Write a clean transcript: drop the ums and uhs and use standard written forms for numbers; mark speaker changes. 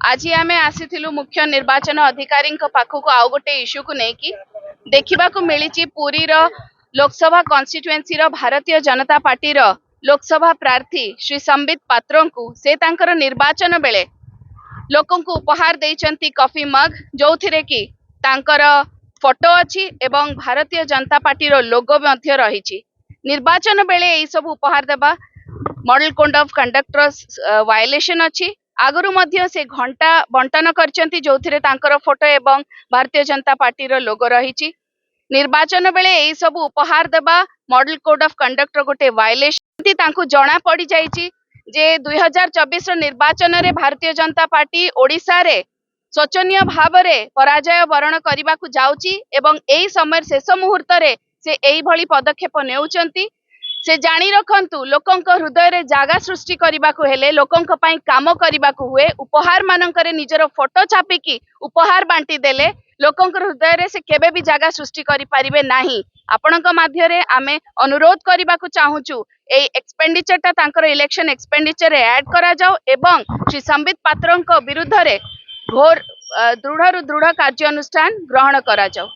Speaker 1: आज आम आसीलु मुख्य निर्वाचन अधिकारी पाखक आउ गोटे इश्यू को लेकिन देखा मिली पुरी लोकसभा कन्स्टिट्युएंसी भारतीय जनता पार्टी लोकसभा प्रार्थी श्री संबित पात्र को से निर्वाचन बेले लोक उपहार देइचंती कॉफी मग जो थे कि तांकर फोटो अच्छी एवं भारतीय जनता पार्टी लोगो मध्य रही। निर्वाचन बेले यही सब उपहार देबा model code of conduct violation अच्छी। आगरु मध्य से घंटा बंटन करचंती जो थे तांकर फोटो एवं भारतीय जनता पार्टी लोगो रही। निर्वाचन बेले यही सब उपहार देबा मॉडल कोड ऑफ कंडक्ट गोटे वायलेशन तांको जना पड़ी जाइछि जे 2024 निर्वाचन रे भारतीय जनता पार्टी ओडिशा रे शोचनीय भाव में पराजय वरण करने को जाउची एवं एई समय शेष मुहूर्त रे से एई भली पदक्षेप नेउचंती। से जानी रखंतु लोकंक हृदय रे जागा सृष्टि करने को हेले लोकंक पई काम करने को हुए उपहार मानकरे निजर फोटो छापिकी उपहार बांटी देले लोकंक हृदय रे से केबे भी जागा सृष्टि करि परिबे नाही। आपणक माध्यरे आमे अनुरोध करने को चाहूचु ए एक्सपेंडिचर तांकर इलेक्शन एक्सपेंडिचर ऐड करा जाओ एवं श्री संबित पात्रंक विरुद्ध रे घोर दृढ़ कार्यानुष्ठान ग्रहण करा जाओ।